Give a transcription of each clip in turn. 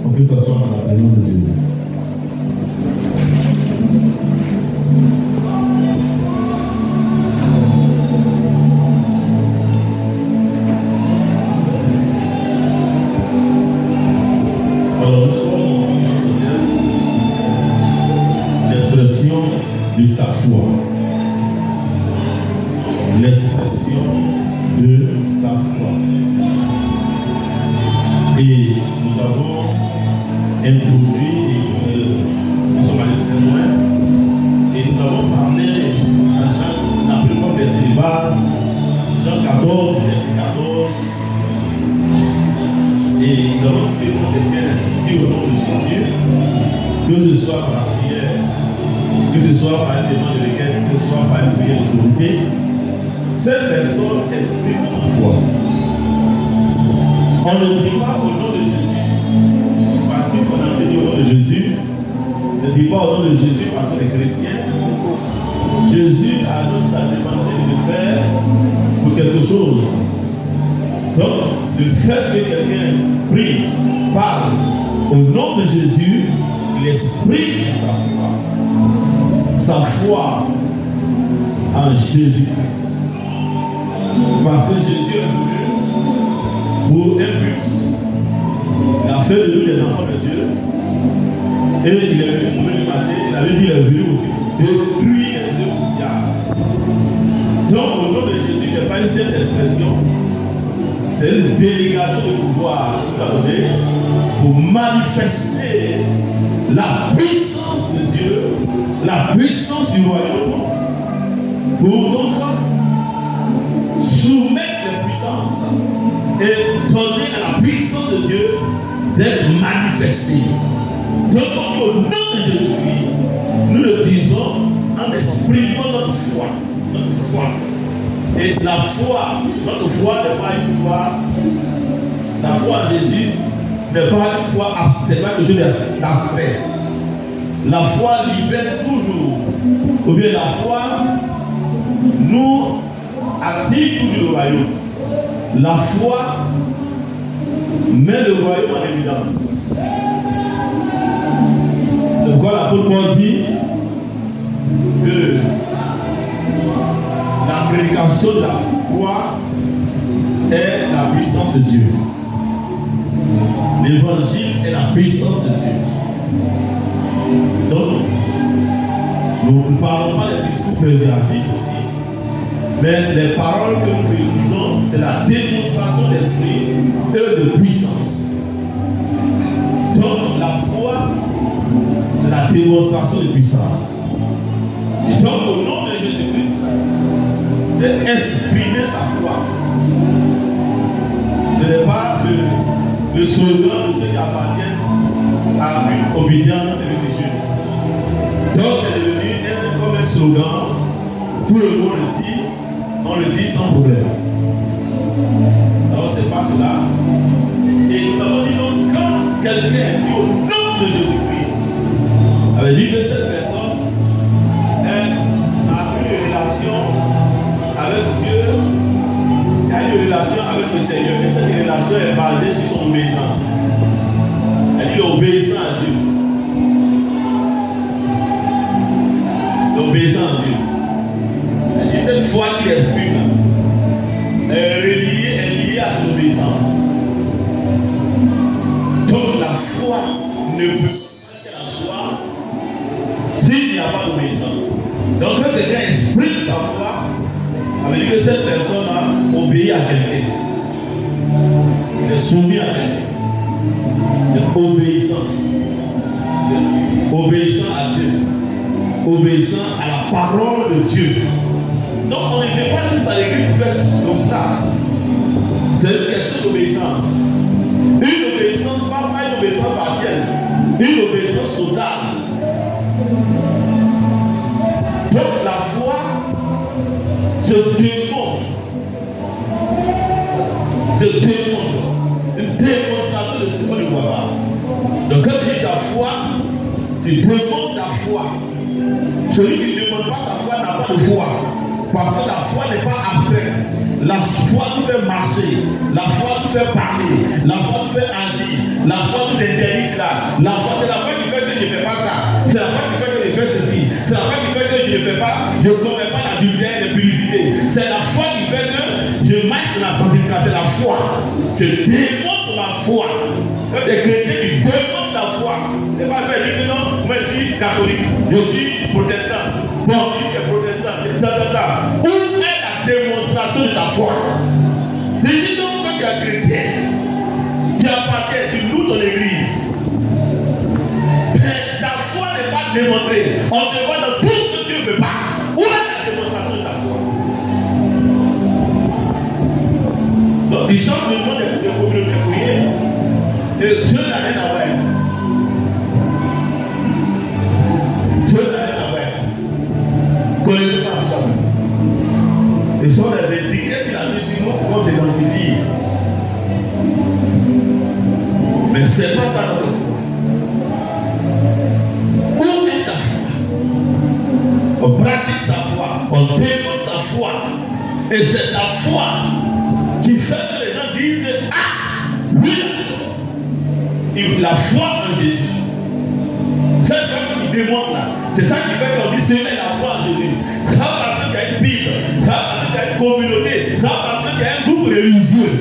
On peut s'asseoir dans la présence de Dieu. Alors, nous sommes en l'expression de sa foi. L'expression de sa foi. Et nous avons introduit, nous sommes allés très loin, et nous avons parlé dans Jean, dans le premier verset de base, Jean 14, verset 14, et nous avons dit que quelqu'un dit au nom de Jésus, que ce soit par la prière, que ce soit par un témoin de requête, que ce soit par une prière d'autorité, cette personne exprime sa foi. On ne dit pas au nom de Jésus parce qu'il faut l'appeler au nom de Jésus. On ne dit pas au nom de Jésus parce qu'on est chrétien. Jésus a donc demandé de le faire pour quelque chose. Donc, le fait que quelqu'un prie, parle au nom de Jésus, il exprime sa foi en Jésus-Christ. Parce que Jésus est venu pour un but. Il a fait de nous des enfants de Dieu. Et il est venu sauver l'humanité. Il avait dit qu'il est venu aussi pour détruire les œuvres du diable. Donc, au nom de Jésus, il n'est pas une simple expression. C'est une délégation de pouvoir tout à donner pour manifester la puissance de Dieu, la puissance du royaume, pour donc soumettre les puissances et donner à la puissance de Dieu d'être manifestée. Donc, au nom de Jésus, nous le disons en exprimant notre foi. Notre foi. Et la foi, notre foi n'est pas une foi. La foi en Jésus n'est pas une foi abstraite, pas quelque chose d'abstrait. La foi libère toujours. Ou bien la foi nous attire toujours le royaume. La foi met le royaume en évidence. C'est pourquoi l'apôtre Paul dit que la prédication de la foi est la puissance de Dieu. L'évangile est la puissance de Dieu. Donc, nous ne parlons pas des discours péjoratifs aussi, mais les paroles que nous utilisons, c'est la démonstration d'esprit et de puissance. Donc, la foi, c'est la démonstration de puissance. Et donc, au nom de Jésus-Christ, c'est exprimer sa foi. Ce n'est pas le slogan de ceux qui appartiennent à une obédience religieuse. Donc c'est devenu comme un slogan, tout le monde le dit, on le dit sans problème. Alors c'est pas cela. Et nous avons dit donc, quand quelqu'un dit au nom de Jésus-Christ, avait dit que cette personne a une relation avec Dieu, il y a une relation avec le Seigneur, et cette relation est basée sur son obéissance. Elle dit obéissant à Dieu. L'obéissant à Dieu. Elle dit cette foi qu'il exprime est liée à son obéissance. Donc la foi ne peut pas être la foi s'il n'y a pas d'obéissance. Donc quand quelqu'un exprime sa foi, ça veut dire que cette personne a obéi à quelqu'un. Il est soumis à quelqu'un. Il est obéissant. Obéissant à Dieu. Obéissant à la parole de Dieu. Donc on ne fait pas juste à l'église pour faire comme ça. C'est une question d'obéissance. Une obéissance, pas une obéissance partielle. Une obéissance totale. Donc la foi se démontre. Une démonstration de ce qu'on ne voit pas. Donc quand tu dis ta foi, tu demandes ta foi. Celui qui ne demande pas sa foi n'a pas de foi. Parce que la foi n'est pas abstraite. La foi nous fait marcher, la foi nous fait parler, la foi nous fait agir, la foi nous interdit cela. La foi, c'est la foi qui fait que je ne fais pas ça. C'est la foi qui fait que je fais ceci. C'est la foi qui fait que je ne fais pas, je ne commets pas l'adultère et la publicité. C'est la foi qui fait que je marche dans la sanctification. C'est la foi. Je démontre ma foi. Quand des chrétiens qui démontrent la foi, c'est pas faire dire que non, moi je suis catholique, je suis protestant. Bon, je suis protestant, c'est ça. Où est la démonstration de ta foi? Dis donc que tu es chrétien, tu appartiens, tu loues ton église. Mais ta foi n'est pas démontrée. On te voit dans tout ce que tu ne veux pas. Où est la démonstration de ta foi? Donc, ils chantent le nom de communautés de prière. Et Dieu n'a rien à voir. Dieu n'a rien à voir. Connaissez pas ça. Ce sont des étiquettes qu'il a mis sur nous pour qu'on s'identifie. Mais ce n'est pas ça notre foi. Où est ta foi? On pratique sa foi, on démontre sa foi. Et c'est ta foi qui fait que les gens disent ah, oui, la foi en Jésus. C'est ça qui démontre là. C'est ça qui fait qu'on dit c'est la foi en Jésus. Ça parce qu'il y a une Bible, ça parce qu'il y a une communauté, ça parce qu'il y a un groupe religieux.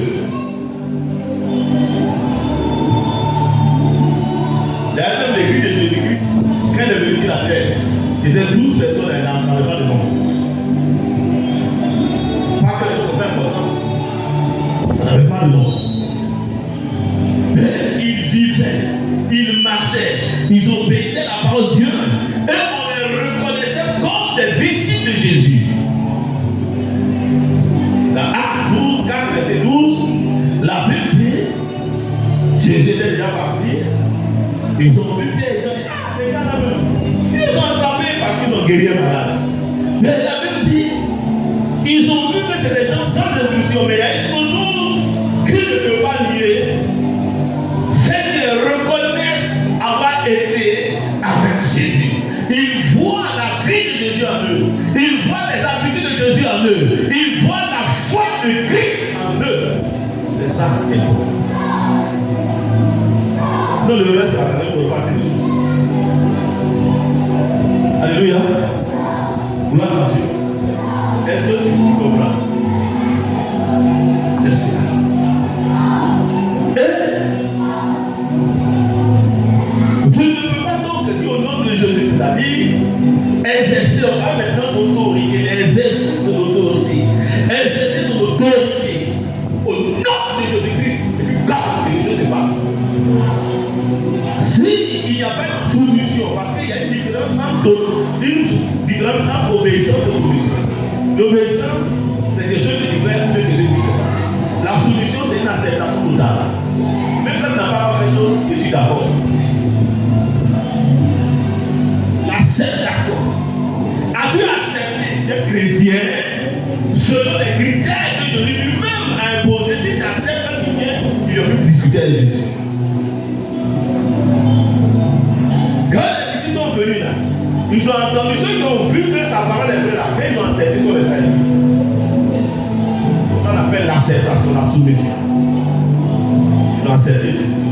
D'ailleurs, même l'église de Jésus-Christ, quand elle est venue sur la terre, il y avait 12 personnes dans le bas de monde. Pas que les choses sont importantes. Ça n'avait pas de nom. Mais ils vivaient, ils marchaient, ils obéissaient à la parole de Dieu. Et on les reconnaissait comme des disciples de Jésus. Dans Actes 12, 4, verset 12, la Bible dit, Jésus était déjà parti. Ils ont vu Pierre, ils ont dit, ah, les gars là-bas, ils ont attrapé parce qu'ils ont guéri un malade. Mais la Bible dit, ils ont vu que c'est des gens sans instruction, mais il y a une chose qui ne peut pas nier, c'est qu'ils reconnaissent avoir été avec Jésus. Ils voient la vie de Jésus en eux, ils voient les habitudes de Jésus en eux, ils voient la foi de Christ en eux. C'est ça qui est bon. Non, le reste, on ne peut pas passer. Alléluia. Gloire à Dieu. Est-ce que tu comprends? C'est ça. Tu ne peux pas donc dire au nom de Jésus, c'est-à-dire exercer, on va maintenant l'autorité, l'exercice de l'autorité, exercer de l'autorité au nom de Jésus-Christ, et puis quand Dieu te passe. S'il n'y a pas de soumission, parce qu'il y a une différence entre obéissance et soumission. L'obéissance, c'est quelque chose de différent de ce que je dis. La soumission, c'est une acceptation totale. Même quand tu n'as pas fait chose, je suis d'accord. L'acceptation. As-tu accepté d'être chrétien selon les critères que Jésus lui-même a imposés? Si tu acceptes un chrétien, tu ne peux plus discuter avec Jésus. Quand les disciples sont venus là, ils ont entendu ceux qui ont vu que sa parole est vraie là, mais ils ont accepté sur les saints. Ça on appelle l'acceptation, la soumission. Ils ont accepté Jésus.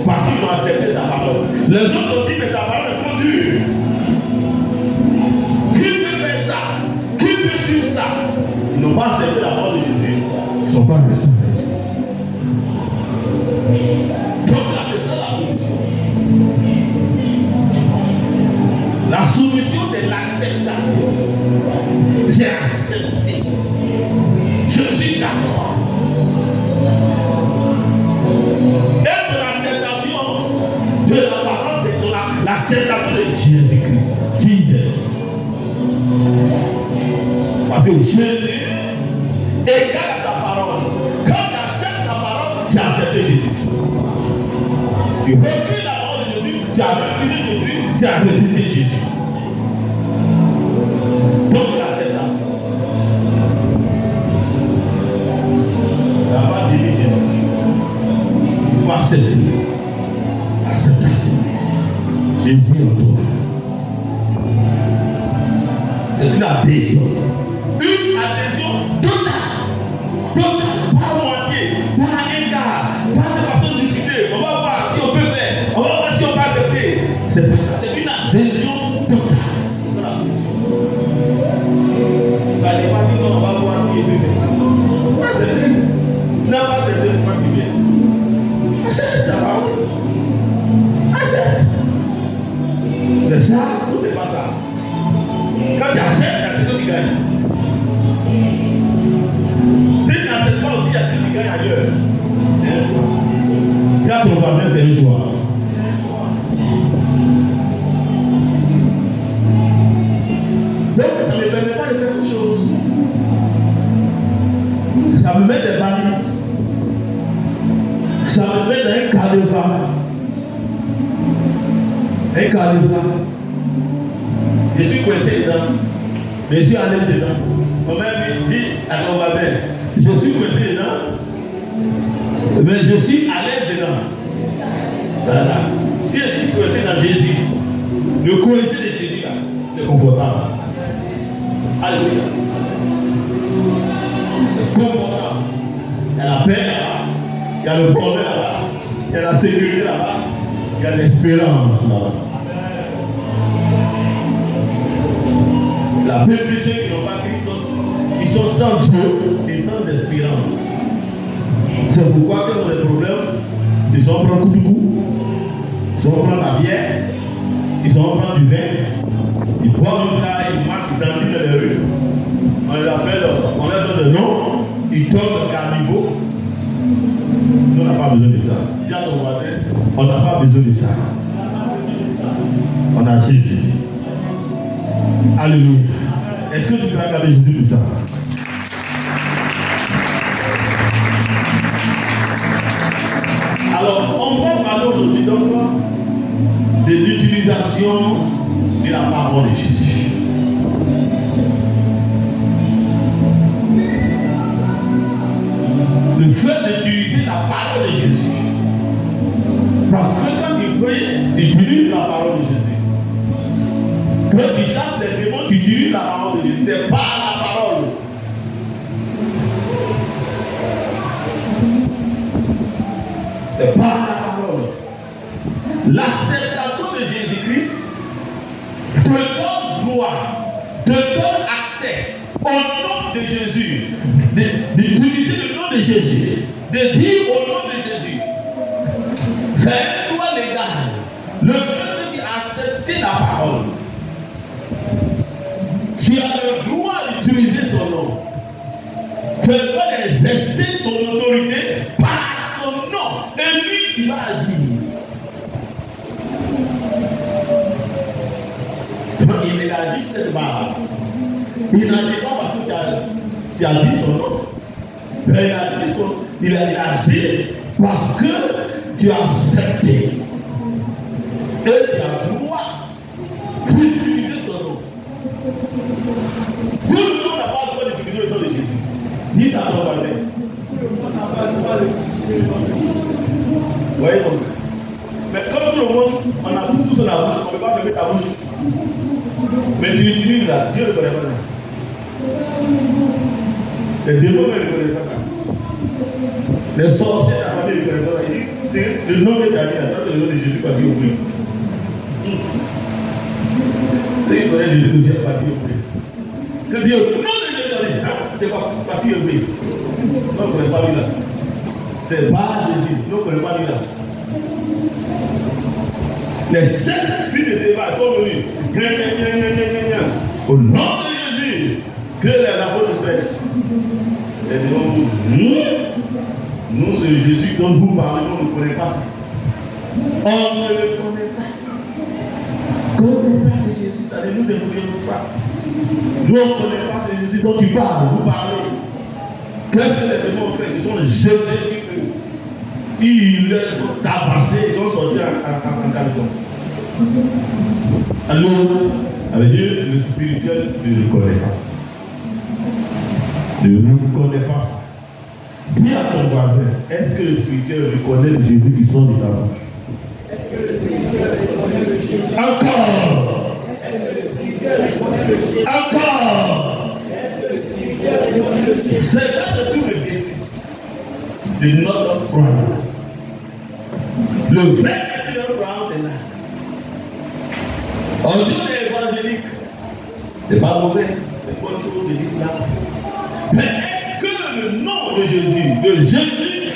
Parce qu'ils ont accepté sa parole. Les autres ont dit mais sa parole est trop dure. Qui peut faire ça? Qui peut suivre ça? Ils n'ont pas accepté la parole de Jésus. Ils ne sont pas restés. Donc là c'est ça la soumission. La soumission, c'est l'acceptation. J'ai accepté. Je suis d'accord. Et de l'acceptation de la parole, c'est de l'acceptation de Jésus-Christ. Jesus. Parce que Jésus égale sa parole. Quand tu acceptes la parole, tu as accepté Jésus. Tu refuses la parole de Jésus, tu as refusé Jésus, tu as refusé Jésus. Donc l'acceptation. Il n'y a pas de Jésus. Il faut accepter. L'acceptation. Jésus en toi. C'est une adhésion. Une adhésion totale. Un carnivore. Je suis coincé dedans. Je suis allé dedans. On m'a dit à ton baptême, je suis coincé dedans, mais je suis à l'aise dedans. Voilà. Si je suis coincé dans Jésus, le coincé de Jésus là, c'est confortable. Alléluia. C'est confortable. Il y a la paix là-bas, il y a le bonheur là-bas, il y a la sécurité là-bas, il y a l'espérance là-bas. La plupart de ceux qui n'ont pas Christ, ils sont sans Dieu et sans espérance. C'est pourquoi que dans les problèmes, ils sont prendre coup de cou, ils sont prendre la bière, ils sont prendre du vin, ils boivent ça, ils marchent dans les rues. On les appelle, on leur donne le nom, ils tombent carnivaux. Nous, on n'a pas besoin de ça. Dis à ton voisin, on n'a pas besoin de ça. On a Jésus. Alléluia. Est-ce que tu peux accorder Jésus pour ça? Alors, on va parler aujourd'hui donc de l'utilisation de la parole de Jésus. Le fait d'utiliser la parole de Jésus. Parce que quand tu pries, tu utilises la parole de Jésus. Quand tu chasses les démons, tu utilises la parole de Jésus. C'est pas la parole. C'est pas la parole. L'acceptation de Jésus-Christ te donne gloire, te donne accès au nom de Jésus, d'utiliser le nom de Jésus, de dire au nom de Jésus. C'est un droit légal. Le fait que tu as accepté la parole, tu as le droit d'utiliser son nom. Tu dois exercer ton autorité par son nom. Et lui, il va agir. Il agit cette barre. Il n'agit pas parce que tu as dit son nom. Mais il a agi parce que tu as accepté. Et tu as le droit d'utiliser son nom. Tout le monde n'a pas le droit d'utiliser le nom de Jésus. Dis ça à ton voisin. Tout le monde n'a pas le droit d'utiliser le nom de Jésus. Voyez donc. Mais comme tout le monde, on a tout sur la bouche, on ne peut pas fermer ta bouche. Mais tu utilises là, Dieu ne connaît pas ça. Les démons ne connaissent pas ça. Les sorciers de la famille ne connaissent pas ça. Il dit, c'est le nom que tu as dit là, ça c'est le nom de Jésus pas dit au prix. Il connaît Jésus aussi, pas dit au prix. Que Dieu, le nom de Jésus, c'est pas dit au prix. Non, on ne connaît pas lui là. C'est pas Jésus, non, on ne connaît pas lui là. Les 7 filles de Séva sont venues. Au nom de Jésus, que les apôtres prêchent. Et nous, c'est Jésus dont vous parlez, on ne connaît pas ça. On ne le connaît pas. Connaît pas c'est Jésus, ça ne nous influence pas. Nous, on ne connaît pas c'est Jésus dont tu parles, vous parlez. Qu'est-ce que les démons ont fait? Ils ont jeté sur eux. Ils les ont tabassés, ils ont sorti en caleçon. Alors, avec Dieu, le spirituel ne le connaît pas. Ne le connaît pas ça. Dis à ton voisin, est-ce que le spirituel reconnaît le Jésus qui sort de ta bouche? Est-ce que le spirituel reconnaît le Jésus? Encore! Est-ce que le spirituel reconnaît le Jésus? Encore! Est-ce que le spirituel reconnaît le Jésus? C'est là que tout le défi de notre croyance. Le vrai de notre croyance est là. On dit les évangéliques, c'est pas mauvais, c'est bonne chose de l'islam. Mais est-ce que le nom de Jésus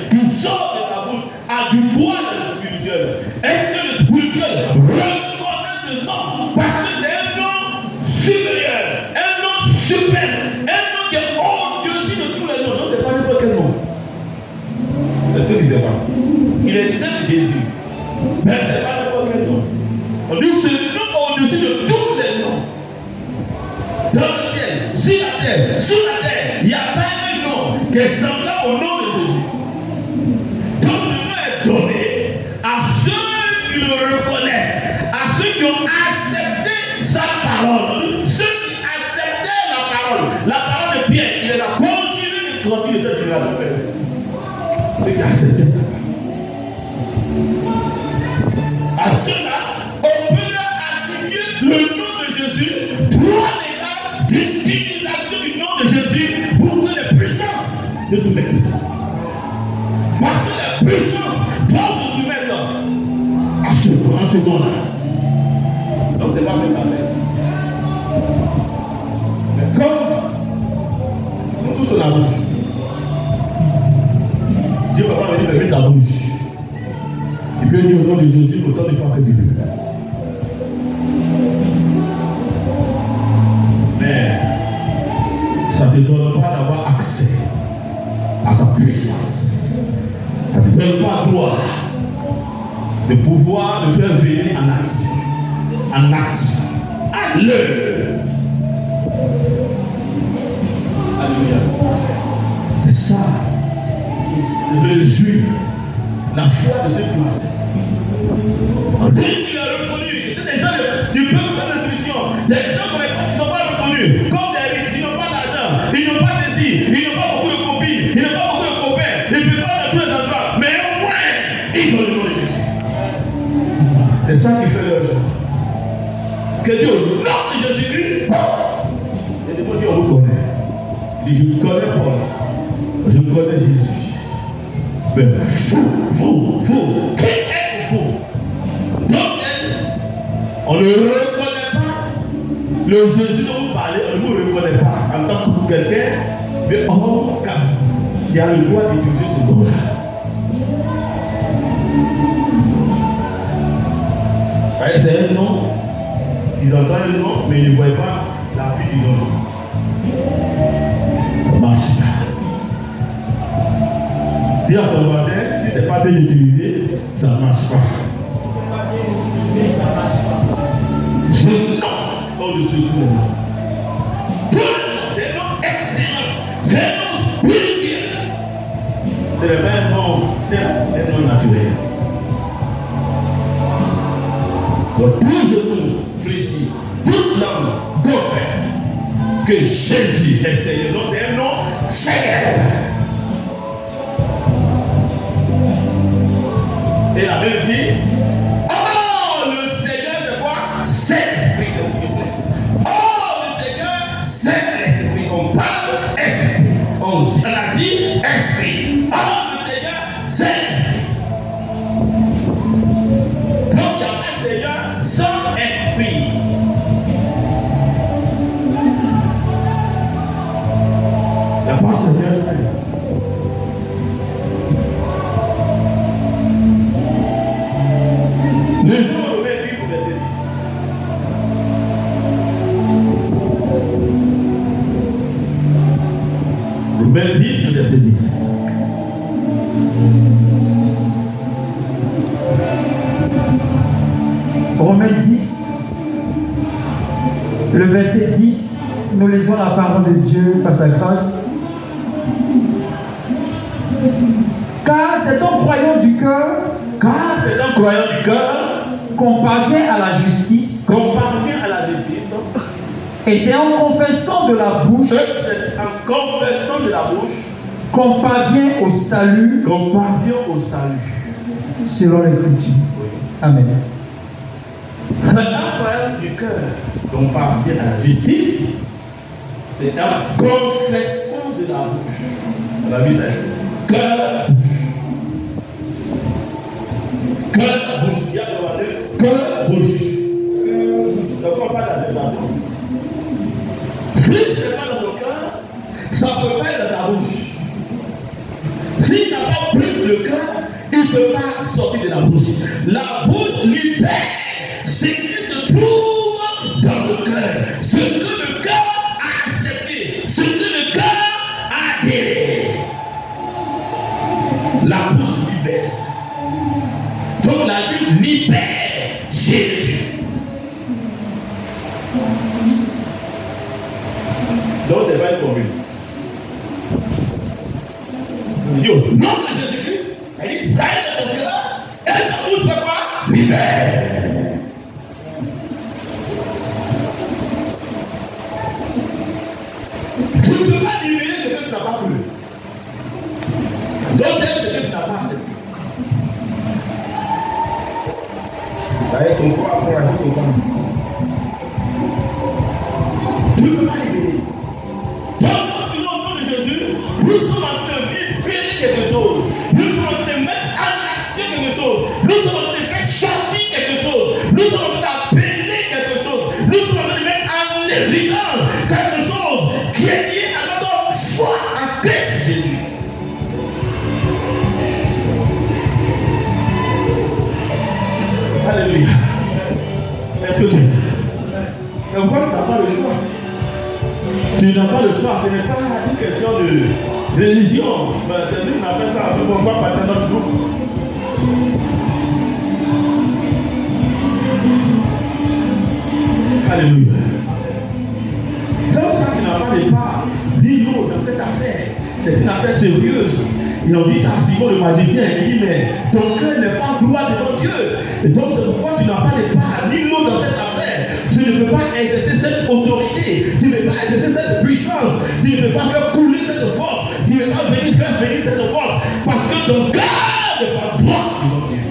qui sort de ta bouche, a du poids dans le spirituel? Est-ce que le spirituel reconnaît ce nom? Parce que c'est un nom supérieur, un nom suprême, un nom qui est au-dessus de tous les noms. Non, c'est pas n'importe quel nom. Est-ce que tu sais pas? Il est Saint Jésus. Mais c'est pas n'importe quel nom. On dit ce nom au-dessus de tous les noms. Dans le ciel, sur la terre, sous la terre, il n'y a pas un nom qui est semblable au nom de Jésus. Donc le nom est donné à ceux qui le reconnaissent, à ceux qui qui ont accepté sa parole, ceux qui acceptaient la parole de Pierre, il les a continué de tranquille cette génération. Ceux qui acceptaient sa parole. À ceux-là, on peut leur attribuer le nom de Jésus, droit légal d'utilisation du nom de Jésus pour que les puissances se soumettent. Parce que les puissances doivent se soumettre à ce nom-là. Donc c'est pas que ça fait. Mais comme nous tous on a la bouche, Dieu va pas venir fermer ta bouche. Il peut dire au nom de Jésus autant de fois que tu veux. Mais ça ne te donne pas d'avoir accès à sa puissance. Ça ne te donne pas droit de pouvoir le faire venir en action, à l'heure. Alléluia. C'est ça qui se réjouit la foi de ceux qui m'acceptent. On dit qu'il a reconnu. C'est des gens du peuple sans instruction. Des gens qui ne sont pas reconnus. Comme des risques, ils n'ont pas d'argent. Ils n'ont pas ceci. Ils n'ont pas beaucoup de copines. Ils n'ont pas beaucoup de copains. Ils ne peuvent pas dans tous les endroits. Mais au moins, ils ont le nom de Jésus. C'est ça qui fait leur joie. Que Dieu, au nom de Jésus-Christ, et des fois, Dieu, on vous connaît. Il dit, je connais Paul. Je connais Jésus. Mais vous, qui êtes-vous? Donc, on ne reconnaît pas le Jésus dont vous parlez, on ne vous reconnaît pas en tant que quelqu'un, mais homme qui a le droit d'utiliser ce nom-là. C'est un nom, ils entendent le nom, mais ils ne voient pas la vie du nom. Ça marche pas. Dis à ton voisin, si ce n'est pas bien utilisé, ça ne marche pas. Si ce n'est pas bien utilisé, ça ne marche pas. Ce nom, au-dessus de tout. C'est un nom excellent. C'est un nom spirituel. C'est le même nom, certes, un nom naturel. Donc, tout le monde fléchit, toute l'homme confesse que Jésus est Seigneur. Donc, c'est un nom Seigneur. Et la Bible dit, oh, le Seigneur, c'est quoi? C'est l'Esprit, s'il vous plaît. Oh, le Seigneur, c'est l'Esprit. On parle d'Esprit. On a dit Esprit. Oh, le Seigneur, c'est l'Esprit. Donc, il n'y a pas de Seigneur sans Esprit. Il n'y a pas de Seigneur sans Esprit. Le jour Romains 10, verset 10. Romains 10, verset 10. Romains 10, le verset 10, nous lisons la parole de Dieu par sa grâce. Car c'est en croyant du cœur qu'on parvient à la justice. Et c'est en confessant de la bouche qu'on parvient au salut. Selon l'Écriture. Amen. C'est en croyant du cœur qu'on parvient à la justice. C'est en confessant de la bouche. On a vu ça. Cœur, bouche. Il y a cœur, bouche. Donc on parle de la séparation. Si ce n'est pas dans ton cœur, ça peut pas être dans ta bouche. S'il n'a pas pris le cœur, il ne peut pas sortir de la bouche. La bouche libère ce qui se trouve dans le cœur. Ce que le cœur a accepté, ce que le cœur a adhéré. La bouche libère ça. Donc la Bible libère Jésus. Donc c'est pas une formule. Il dit au nom de Jésus-Christ, elle dit ça est dans ton cœur, et ta bouche fait quoi? Libère. D'ailleurs, ton corps encourage ton corps. Tu ne peux pas aider. Donc, au nom de Jésus, nous sommes en train de libérer quelque chose. Nous sommes en train de mettre en action quelque chose. Nous sommes en train de faire sortir quelque chose. Nous sommes en train d'appeler quelque chose. Nous sommes en train de mettre en évidence quelque chose qui est lié à notre foi en Christ Jésus. Alléluia. Est-ce que tu mais pourquoi tu n'as pas le choix? Tu n'as pas le choix. Ce n'est pas une question de religion. C'est nous qui avons fait ça pour pouvoir partir dans notre groupe. Alléluia. C'est pour ça que tu n'as pas de part. Dis-nous dans cette affaire. C'est une affaire sérieuse. Ils ont dit ça à Simon le magicien. Il dit, mais ton cœur n'est pas gloire devant Dieu. Et donc c'est pourquoi tu n'as pas de part. Dis-nous dans cette affaire. Tu ne peux pas exercer cette autorité. Tu ne peux pas exercer cette puissance. Tu ne peux pas faire couler cette force. Tu ne peux pas faire venir cette force. Parce que ton cœur n'est pas droit devant Dieu.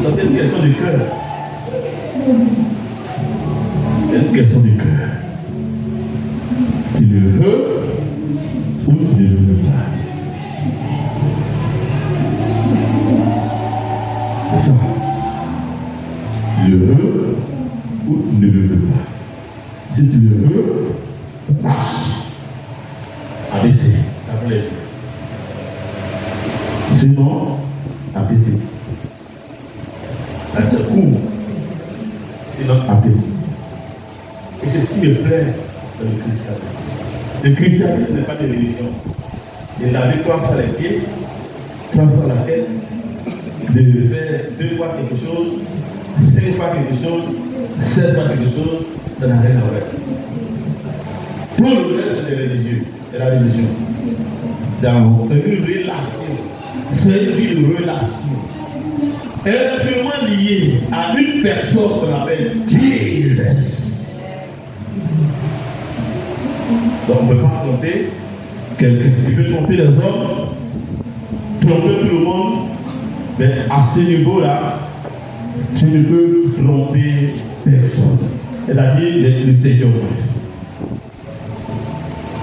Donc c'est une question du cœur. C'est une question du cœur. Tu le veux ou tu ne le veux pas. C'est ça. Tu le veux ou tu ne le veux pas. Si tu le veux, marche. Abaissez. Après. Sinon, abaissez. Là, c'est court. Sinon, abaissez. Et c'est ce qui me plaît dans le christianisme. Le christianisme n'est pas de religion. De laver 3 fois les pieds, 3 fois la tête, de faire 2 fois quelque chose, 5 fois quelque chose, 7 fois quelque chose, ça n'a rien à voir. Tout le reste, c'est des religieux. C'est la religion. C'est une relation. C'est une vie de relation. Elle est vraiment liée à une personne qu'on appelle Jesus. Donc on ne peut pas tromper quelqu'un. Tu peux tromper les hommes, tromper tout le monde, mais à ce niveau-là, tu ne peux tromper personne. C'est-à-dire le Seigneur aussi.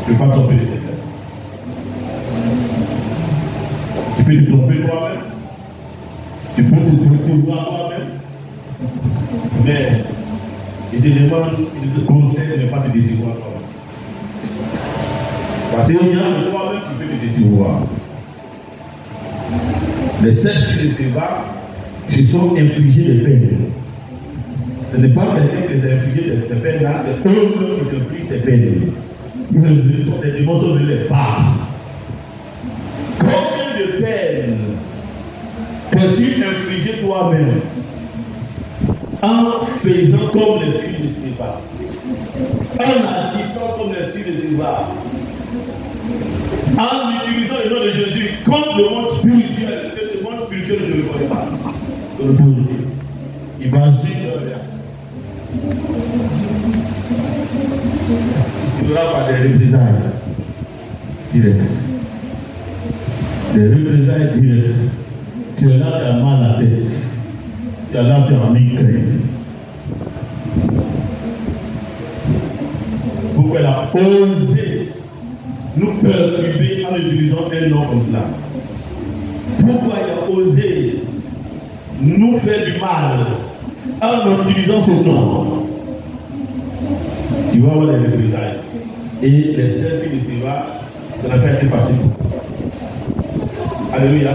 Tu ne peux pas tromper le Seigneur. Tu peux te tromper toi-même. Tu peux te voir toi-même. Mais il te demande, il te conseille de ne pas te décevoir toi-même. Parce qu'il y a de toi-même qui peut te décevoir. Les 7 filles de Séba se sont infligés des peines. Ce n'est pas quelqu'un qui les a infligés ces peines-là, c'est eux qui s'infligent ces peines. Ils sont des démons sur les pas. Combien de peines peux-tu infliger toi-même en faisant comme les filles de Séba, en agissant comme les filles de Séba, en utilisant le nom de Jésus contre le monde spirituel, que ce monde spirituel je ne le connais pas. Imagine leur réaction. Il y aura pas des représailles directes. Des représailles directes. Tu es là, tu as mal à la tête. Tu es là, tu as migraine. Pourquoi elle a osé nous perturber en utilisant un nom comme cela? Pourquoi il a osé nous faire du mal en utilisant ce nom? Tu vas voir les représailles. Et les 7 filles de Séba, ça n'a pas été facile. Alléluia.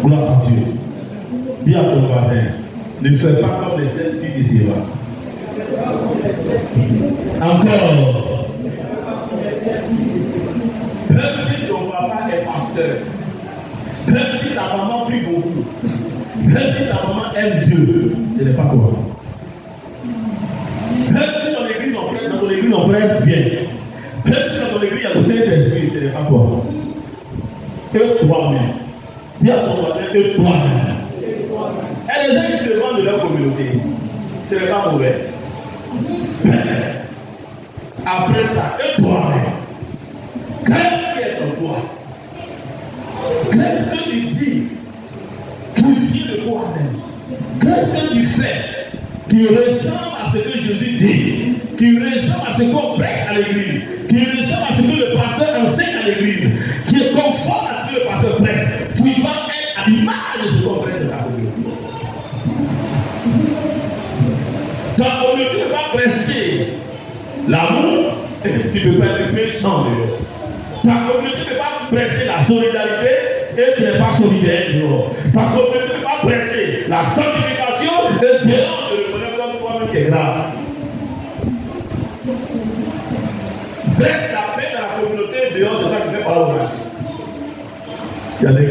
Gloire à Dieu. Dis à ton voisin, ne fais pas comme les 7 filles de Séba. Encore. Même si ton papa est pasteur, même si ta maman prie beaucoup, même si ta maman aime Dieu, ce n'est pas toi. Même si dans ton église on presse bien, même si dans ton église il y a le Saint-Esprit, ce n'est pas toi. Et toi-même. Dis à ton voisin, et toi-même. Et les gens qui se vendent de leur communauté, ce n'est pas mauvais. Après ça, et toi-même. Qu'est-ce qui est en toi? Qu'est-ce que tu dis? Tu viens de toi-même. Qu'est-ce que tu fais qui ressemble à ce que Jésus dit, qui ressemble à ce qu'on prêche à l'église, qui ressemble à ce que le pasteur enseigne à l'église, qui est conforme à ce que le pasteur prêche, tu vas être à l'image de ce qu'on prêche à l'église. Donc, au lieu de ne pas prêcher l'amour, tu ne peux pas être méchant. Parce qu'au lieu de ne pas prêcher la solidarité, et tu n'es pas solidaire. Parce qu'au lieu de ne pas prêcher la sanctification, et tu es de le connaître comme toi-même qui est grave. Bref, la paix dans la communauté, dehors, c'est ça qui fait parler au marché. Il y a des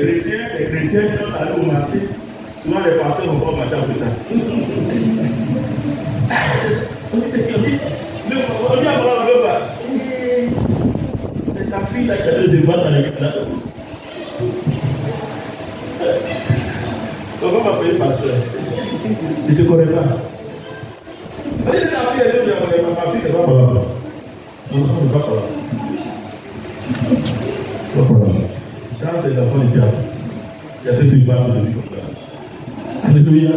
chrétiens qui ont allé au marché. Souvent, les pasteurs vont pas marcher en plus tard. On dit, c'est qui? On dit, c'est ta fille là qui a deux étoiles dans l'église là. Comment m'appeler pasteur? Je ne te connais pas. On dit, c'est ta fille, elle dit, ma fille, elle va pas là. Non, c'est pas là. Quand c'est l'enfant du diable, il y a fait ce bar de vie comme ça. Alléluia.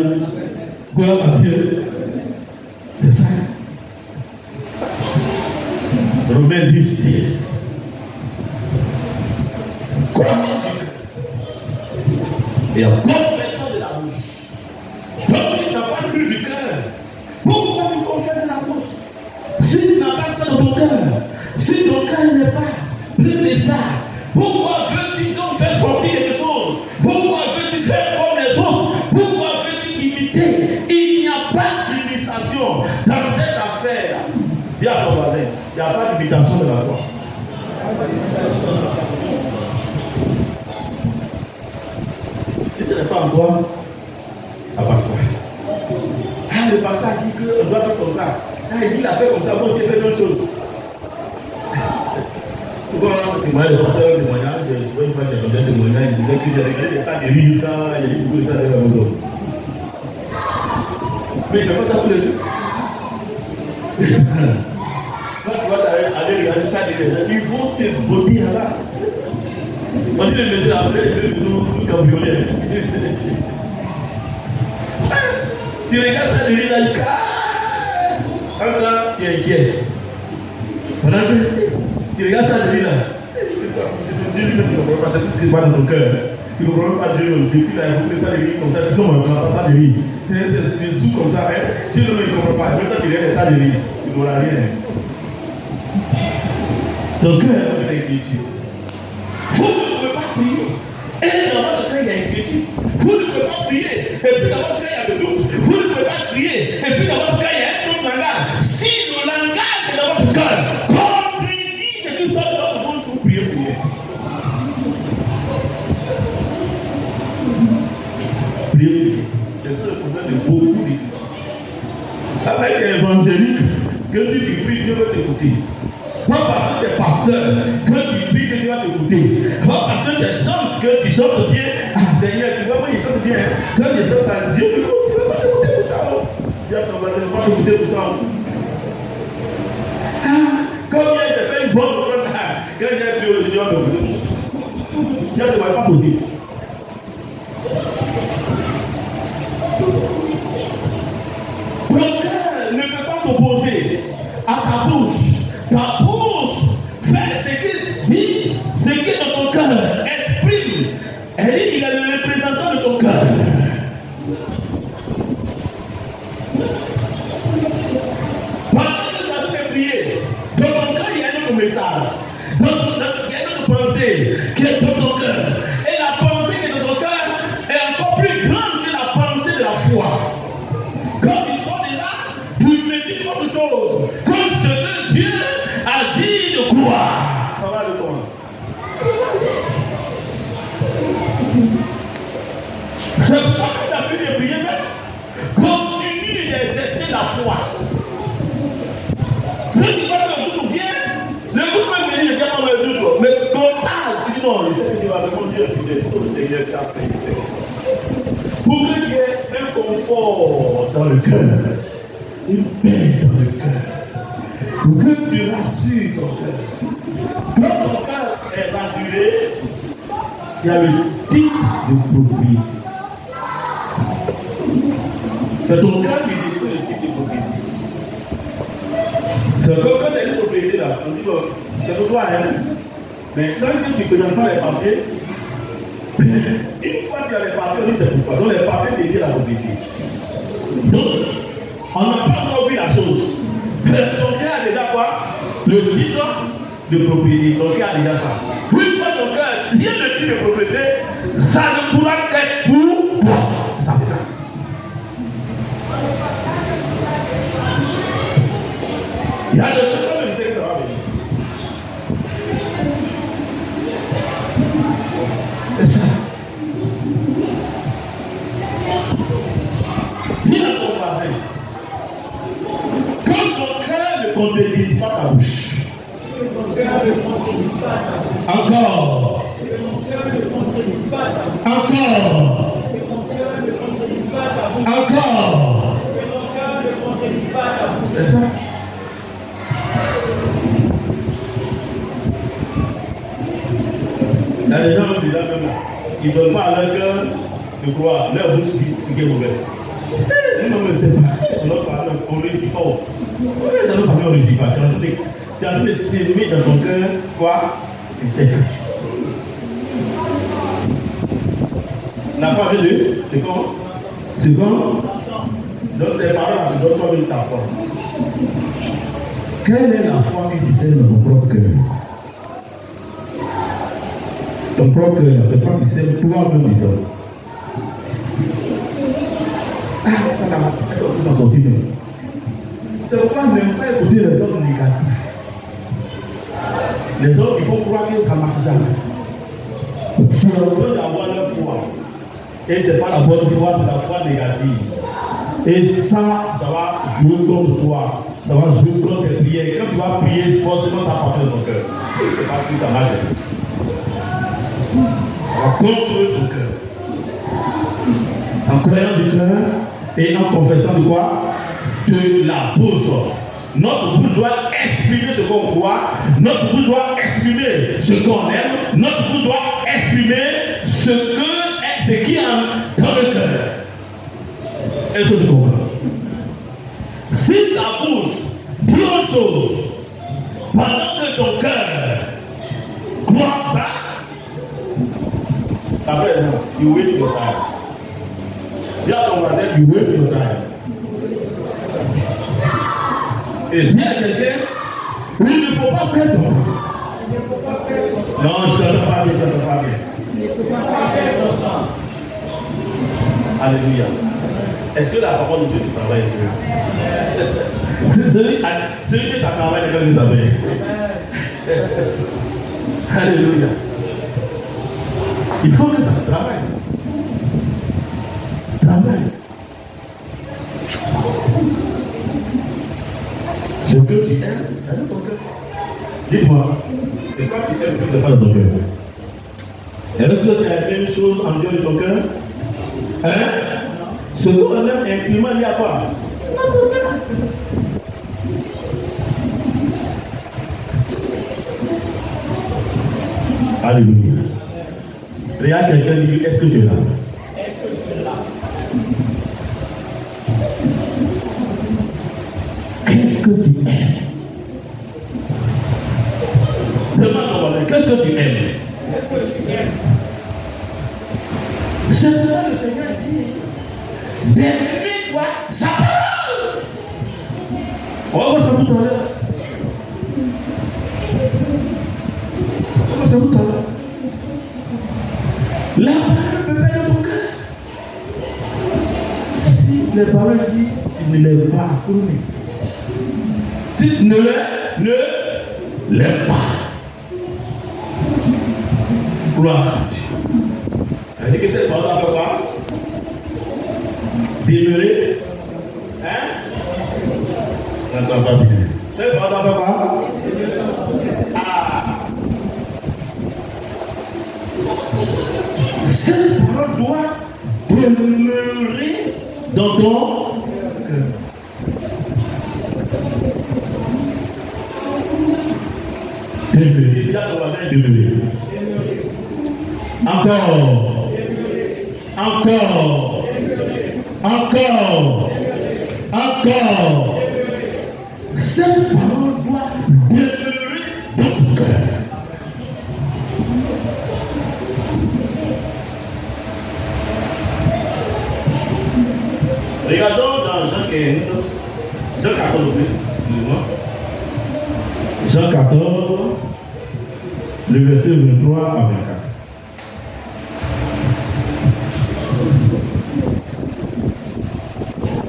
Gloire à Dieu. C'est ça. Romains 10, 10. Et en confessant de la bouche. Donc tu n'as pas cru du cœur. Pourquoi tu confesses de la bouche? Si tu n'as pas ça dans ton cœur, si ton cœur n'est pas plein de ça, pourquoi veux-tu donc faire sortir quelque chose? Pourquoi veux-tu faire comme les autres? Pourquoi veux-tu imiter? Il n'y a pas d'imitation dans cette affaire. Dis à ton voisin, il n'y a pas d'imitation de la foi. Si ce n'est pas en toi, à part toi. Ah, le pasteur a dit qu'on doit faire comme ça. Ah, il dit qu'il a fait comme ça, moi aussi j'ai fait d'autres choses. Souvent, on témoigne, le pasteur a un témoignage, je vois une fois qu'il y a un témoignage, il disait que j'ai regardé des tas de riz, ça, il y a eu beaucoup de tas de riz. Mais il ne fait pas ça tous les jours. Quand tu vas aller regarder ça, ils vont te botter là. On dit le monsieur après, il veut nous cambrioler. Tu regardes ça, il est là, tu es inquiet. Tu regardes ça, il est là. Dieu ne comprend pas, c'est tout ce qui se passe dans ton cœur. Tu ne comprends pas Dieu, depuis qu'il a évoqué ça, il dit comme ça, non, on ne comprend pas ça, il dit. C'est sous comme ça, Dieu ne comprend pas. Maintenant, tu regardes ça, il dit. Tu n'auras rien. Ton cœur est inquiétude. Vous ne pouvez pas prier. Et dans votre cœur, il y a inquiétude. Vous ne pouvez pas prier. Et puis dans votre cœur, il y a le doute. Vous ne pouvez pas prier. Et puis dans votre cœur, il y a un autre langage. Si le langage est dans votre cœur, comprenez ce que ça doit vous prier. Prier. C'est ça le problème de beaucoup d'étudiants. Avec un évangélique, que tu pries, Dieu veut t'écouter. Pas parce que tu es pasteur, que tu pries, que Dieu va t'écouter. Pas parce que tu chantes, que tu chantes bien. Ah, Seigneur, tu vois, moi, il chante bien. Quand il chante à Dieu, tu ne vas pas t'écouter pour ça. Dieu ne va pas t'écouter pour ça. Ah, combien tu fait une bonne offrande là, quand il y a plus de Dieu, Dieu ne va pas poser. Ton cœur ne peut pas s'opposer à ta bouche. Ta bouche fait ce qu'il dit, ce qui est dans ton cœur, exprime. Elle dit qu'il est le représentant de ton cœur. Pendant que tu as fait prier, dans ton cœur, il y a un autre message. Il y a une autre pensée qui est dans ton cœur. Et la pensée qui est dans ton cœur est encore plus grande que la pensée de la foi. Quand tu sors de là, tu médites autre chose. Comme ce que Dieu a dit de quoi. Ça va de toi. C'est pourquoi quand tu as fini de prier, continue d'exercer la foi. Si tu vois que le doute vient, le doute peut venir, il y a pas le doute. Mais comptage, tu dis non, il sait que tu vas répondre Dieu fidèle. Oh Seigneur, tu as fait. Pour que tu aies un confort dans le cœur, une paix dans le cœur. Pour que tu rassures ton cœur. Quand ton cœur est rassuré, il y a le type de propriété. C'est ton cœur qui détruit le type de propriété. C'est comme quand tu as une propriété là, on dit bon, c'est pour toi, hein. Mais tant que tu ne connais pas les papiers, une fois qu'il y a les papiers, on dit c'est pourquoi. Donc les papiers détruisent la propriété. Donc, on n'a pas encore vu la chose. Ton cœur a déjà quoi? Le titre de propriété. Ton cœur a déjà ça. Une fois ton cœur tient le titre de propriété, ça ne pourra qu'être pour toi. Ça fait ça. Il y a de ce temps, je sais que ça va venir. C'est ça. Dis à ton voisin, quand ton cœur ne contredise pas ta bouche. Encore. Encore. Encore. C'est ça. Il y a des gens qui disent même, ils ne donnent pas à leur cœur de croire, leur bouche dit ce qui est mauvais. Non, mais c'est pas. Notre famille, on ne réussit pas. Dans notre famille, on ne réussit pas. Tu as envie de s'aimer dans ton cœur, quoi? Et c'est. La foi vient de. C'est comment? C'est comment? Donc, tes parents, tu dois toi-même ta foi. Quelle est la foi qui discerne dans ton propre cœur? Ton propre cœur, c'est pas qui sème toi-même dedans. Ah, ça n'a pas. Est-ce qu'on peut s'en sortir? C'est pourquoi ne pas écouter les autres négatifs. Les autres, il faut croire que ça ne marche jamais. Tu as besoin d'avoir leur foi. Et ce n'est pas la bonne foi, c'est la foi négative. Et ça va jouer contre toi. Ça va jouer contre tes prières. Quand tu vas prier, forcément ça passe dans ton cœur. C'est parce que ça marche. Ça va contre ton cœur. En croyant du cœur et en confessant de quoi? De la bouche. Notre bouche doit exprimer ce qu'on croit. Notre bouche doit exprimer ce qu'on aime. Notre bouche doit exprimer ce qui est dans le cœur. Est-ce que tu comprends? Si ta bouche dit autre chose pendant que ton cœur croit ça, après, you waste your time. Dis à ton voisin, you waste your time. Et dis à quelqu'un, il ne faut pas perdre ton temps. Non, je ne pas bien, je ne pas bien. Il ne faut pas perdre ton temps. Alléluia. Est-ce que la parole de Dieu travaille avec Dieu? Celui qui travaille avec Dieu, travaille. Alléluia. Il faut que ça travaille. Travaille. Ce que tu aimes, c'est dans ton cœur. Dis-moi, c'est quoi tu aimes que ce n'est pas dans ton cœur? Est-ce que tu as la même chose en dehors de ton cœur? Hein? Ce qu'on aime intimement, il y a quoi? Alléluia. Regarde quelqu'un dit, est-ce que tu es là? Est-ce que tu es là? Qu'est-ce que tu aimes? Demande ton voisin, qu'est-ce que tu aimes? Qu'est-ce que tu aimes? C'est là le Seigneur dit, d'aimer toi sa parole. On va voir ça tout à l'heure. On va voir ça tout à l'heure. La parole peut faire dans ton cœur. Si les paroles disent, tu ne l'aimes pas, si tu ne l'aimes pas, gloire à Dieu. Elle dit que cette parole a fait quoi? Demeurer. Hein? N'entends pas bien. Cette parole a fait quoi? Ah! Cette parole doit demeurer dans ton cœur. Demeurer. Déjà, on va dire demeurer. Encore. Encore. Encore. Encore. Cette parole doit demeurer dans ton cœur. Regardons dans Jean 14, excusez-moi. Jean 14, le verset 23 à 24.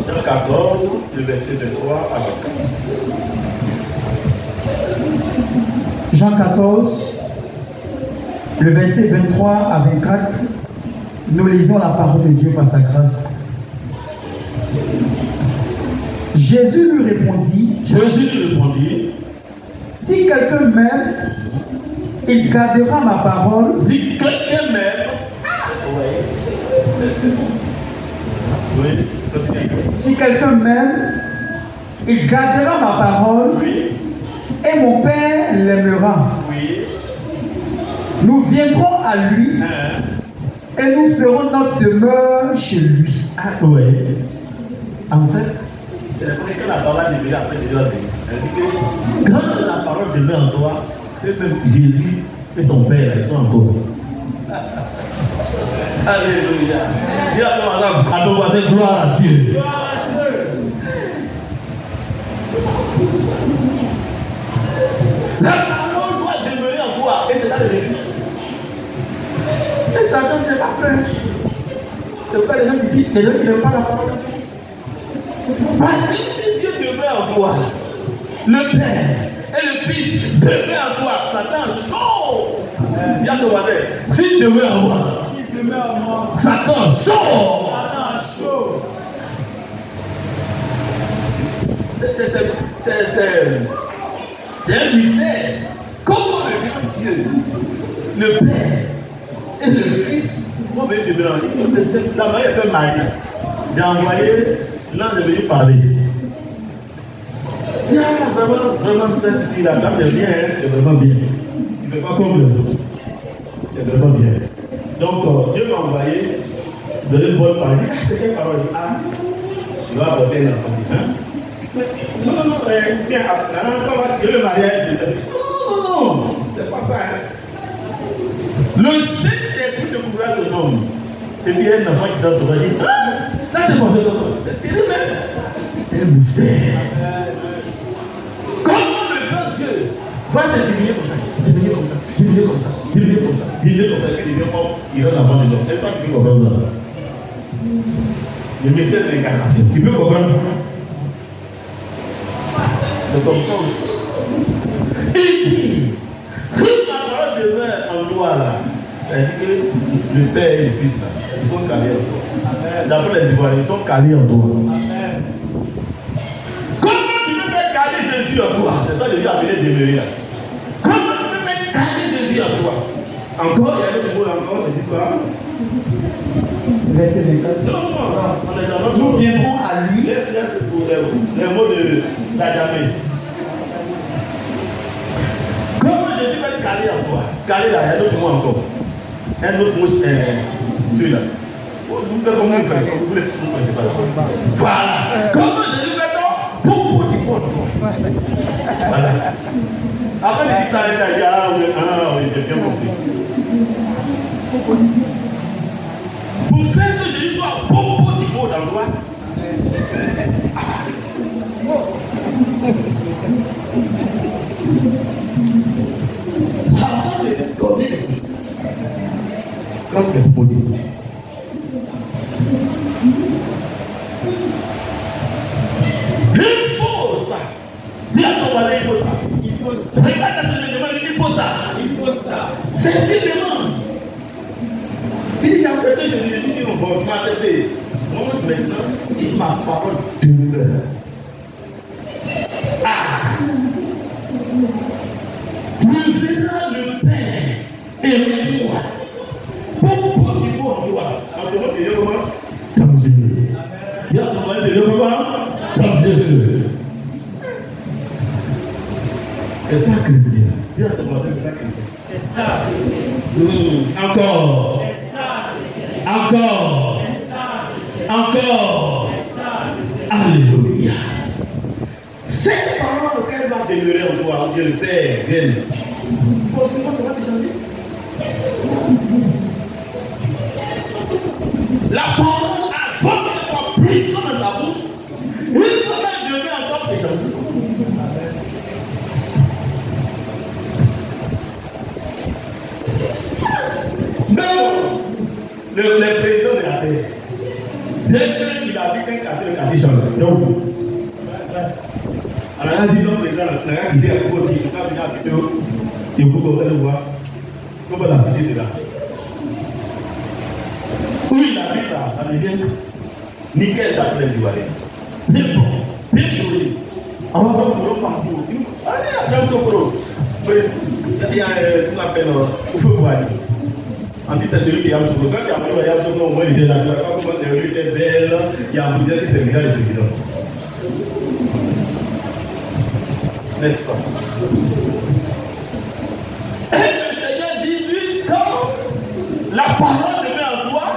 Jean 14, le verset 23 à 24. Jean 14, le verset 23 à 24, nous lisons la parole de Dieu par sa grâce. Jésus lui répondit, si quelqu'un m'aime, il gardera ma parole. Si quelqu'un m'aime, Si quelqu'un m'aime, il gardera ma parole, et mon Père l'aimera. Nous viendrons à lui et nous ferons notre demeure chez lui. En fait, c'est que la parole demeure après Jésus a dit. Quand la parole demeure en toi, même Jésus et son Père, ils sont encore. Alléluia. Dis à ton voisin, gloire à Dieu. La parole doit demeurer en toi. Et c'est là le défi. Et Satan n'est pas prêt. C'est pourquoi les gens qui disent, les gens qui n'aiment pas la parole de Dieu. Parce que si Dieu demeure en toi, le Père et le Fils demeurent en toi, Satan sort. Dis à ton voisin, s'il demeure en moi, Satan sort. C'est un mystère. Comment le Dieu, le Père et le Fils vont venir demeurer en lui? C'est la manière de faire Marie. J'ai envoyé l'un de venir parler. Il y a vraiment cette fille-là, quand elle vient, elle est vraiment bien. Il ne fait pas comme les autres. Elle est vraiment bien. Donc, Dieu m'a envoyé de une bonne parole. C'est quelle parole? Ah, tu dois apporter un enfant. Hein? Non, bien, comment est-ce que le mariage? Non, c'est pas ça. Le Saint-Esprit se couvrira ton homme. Et puis, il y a un enfant qui donne, tu vas dire, ah, là c'est pas ça. C'est terrible. C'est un mystère. Comment le grand Dieu va se diminuer comme ça, diminuer comme ça, diminuer comme ça, diminuer comme ça, diminuer comme ça, qu'il devient homme, il donne la bande de l'homme. Est-ce que tu peux comprendre ça? Le mystère de l'incarnation. Tu peux comprendre ça? C'est comme ça aussi. Il dit, toute la parole demeure en loi là. C'est-à-dire que le Père et le Fils là, ils sont calés en toi. D'après les Ivoiriens, ils sont calés en toi. Amen. Comment tu peux faire caler Jésus en toi? C'est ça que Jésus a appelé demeurer là. Comment tu peux faire caler Jésus en toi? Encore, il y a d'autres mots encore, je dis quoi? Verset 24. Non, nous viendrons à lui. Laisse pour les mots de Benjamin. Comment Jésus va être calé en toi? Calé là, il y a d'autres mots encore. Un autre mot, celui-là. Vous faites comment vous faites? Vous voulez c'est pas là. Voilà. Comment Jésus fait donc? Pour du monde. Voilà. Après, il dit ça, il dit, ah oui, j'ai bien compris. Pour faire que Jésus soit beaucoup du monde en toi. Ça va te donner quelque chose. Quand tu es beaucoup du monde. Il faut ça. Dis à ton voisin, il faut ça. Il faut ça. Regarde la semaine demande, il faut ça. Il faut ça. C'est ce qu'il demande. Il dit, j'ai accepté Jésus. Il dit, non, bon, je m'ai accepté. Moi, maintenant, si ma parole demeure, tu verras le Père et moi. Beaucoup de mots en toi. En ce moment, tu es comment? Dans Dieu. Il y a ton voisin, tu es comment? Dans Dieu. C'est ça chrétien. Dis à ton voisin, c'est ça chrétien. C'est ça chrétien. Encore. C'est ça chrétien. Encore. C'est ça chrétien. Encore. C'est ça chrétien. Alléluia. parole de Dieu, le Père vienne, forcément ça va te changer. La parole, avant qu'elle soit puissante dans ta bouche, une fois qu'elle devient encore te changer. Le président de la terre, dès qu'il a vu qu'un quartier, le quartier change. Donc, alors, il a dit non, le président, il a dit à côté, il a venir à vidéo, il faut qu'on le voir. Comment la cité de là? Oui, il habite là, ça devient nickel d'après le Douaré. Bien bon, bien joli. On va voir pour partout. Allez, il y a un sopro. Il y a un appel au feu pour aller. On dit c'est celui qui a un sopro. Quand il y a un sopro, au moins il est là. Quand il est belle, il y a un budget qui s'est mis là le président. N'est-ce pas? Et le Seigneur dit, lui, quand la parole devient en toi,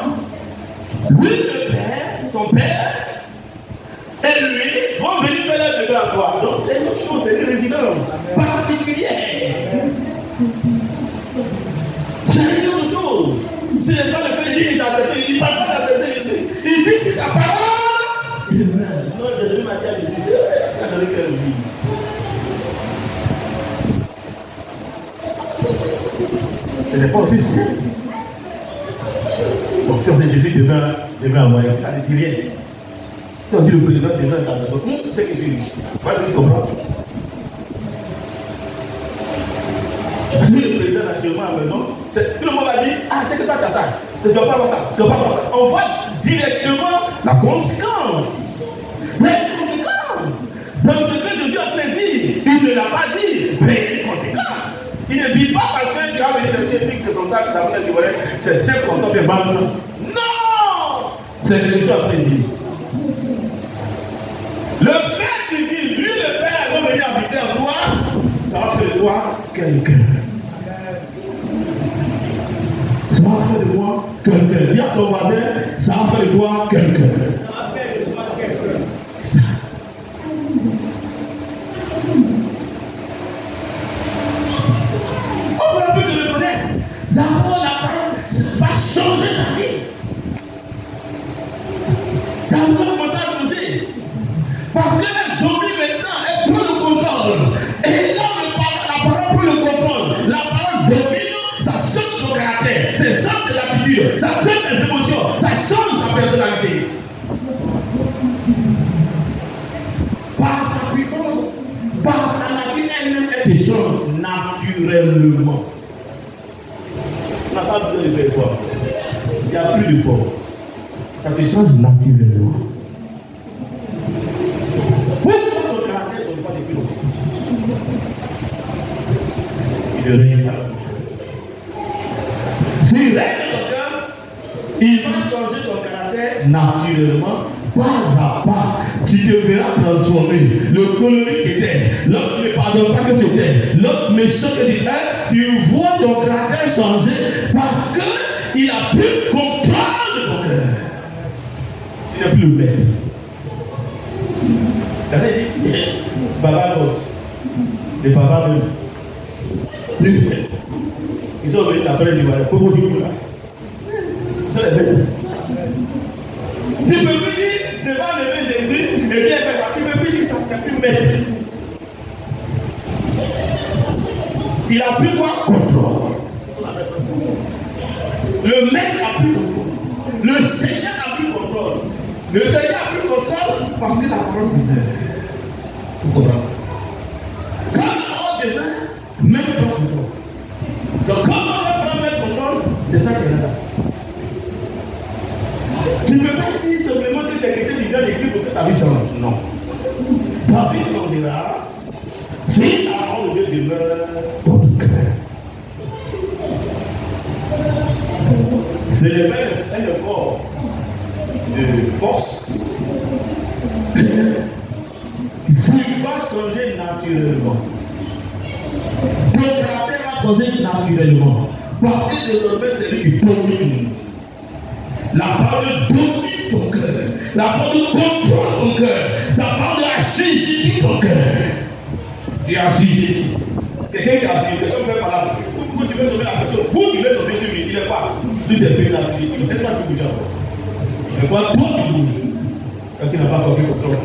lui, le Père, son Père, et lui vont venir faire leur degré à toi. Donc c'est une autre chose, c'est une résidence particulière. C'est une autre chose. Si les gens le font, il dit qu'il a accepté, il ne parle pas d'accepter, il dit que sa parole. Il dit, non, je lui m'a dit à Jésus, c'est vrai qu'elle vit. Ce n'est pas aussi simple. Donc si on dit Jésus devait envoyer, ça ne dit rien. Si on dit le président devait envoyer, c'est que je dis. Vas-y, tu comprends. Si le président actuellement à la maison, tout le monde va dire, ah c'est que pas ça, tu ne dois pas avoir ça, tu ne dois pas avoir ça. On voit directement la conséquence. Mais une conséquence. Donc ce que Jésus a fait dire, il ne l'a pas dit, mais une conséquence. Il ne dit pas parce que tu as venu de scientifique de contact, c'est simple comme ça de vendre. Non! C'est ce que Jésus a fait dire. Le fait de dire, lui le Père va venir habiter en toi, ça va faire de toi quelqu'un. Ça va faire de toi quelqu'un. Dis à ton voisin, ça va faire de toi quelqu'un. Ça va faire de toi quelqu'un. C'est ça. D'abord, la parole va changer ta vie. D'abord, comment ça a changé? Parce qu'elle domine maintenant, elle prend le contrôle. Et là, la parole prend le contrôle. La parole domine, ça change ton caractère, ça change tes habitudes, ça change tes émotions, ça change ta personnalité. Par sa puissance, par sa nature elle-même, elle te change naturellement. On n'a pas besoin de faire quoi. Il n'y a plus de force. Ça te change naturellement. Pourquoi nos caractères ne sont pas des pilotes? Il ne règne pas. S'il règne dans ton cœur, il va changer ton caractère naturellement, pas à pas. Tu te verras transformer. Le colérique qui était, l'autre ne pardonne pas que tu étais, l'autre méchant que tu étais, tu vois ton caractère changer parce qu'il a plus contrôle de ton cœur. Il n'est plus le maître. Vous avez dit, Baba Gosse, les papas même, ils sont venus après du mal, pourquoi du coup là? Ils sont les maîtres. Tu peux plus dire, c'est pas lever Jésus, et bien faire ça. Tu peux plus dire ça, tu n'as plus maître. Il a plus quoi? Contrôle. Le maître a plus contrôle. Le Seigneur a plus contrôle. Le Seigneur a plus contrôle parce que la parole de Dieu. Vous comprenez? Quand la parole de Dieu, même pas contrôle. Donc quand on va mettre contrôle, c'est ça qui est là. Tu ne peux pas dire simplement que tu as quitté du bien d'écrit pour que ta vie change. Non. Ta vie changera si la parole de Dieu demeure dans ton cœur. C'est le même un effort de force. Tu vas changer naturellement. Ton caractère va changer naturellement. Parce que désormais, c'est lui qui domine. La parole domine ton cœur. La parole contrôle ton cœur. La parole assiste ton cœur. Tu Tu as assujetti. Quelqu'un qui a assujetti, quelqu'un fait par là. Vous devez tomber la personne. Vous devez tomber sur lui. Il est pas. Tu t'es fait l'assujetti. Il ne fait pas tout bouger encore. Mais quoi, toi tu bouges. Quand tu n'as pas compris comme toi.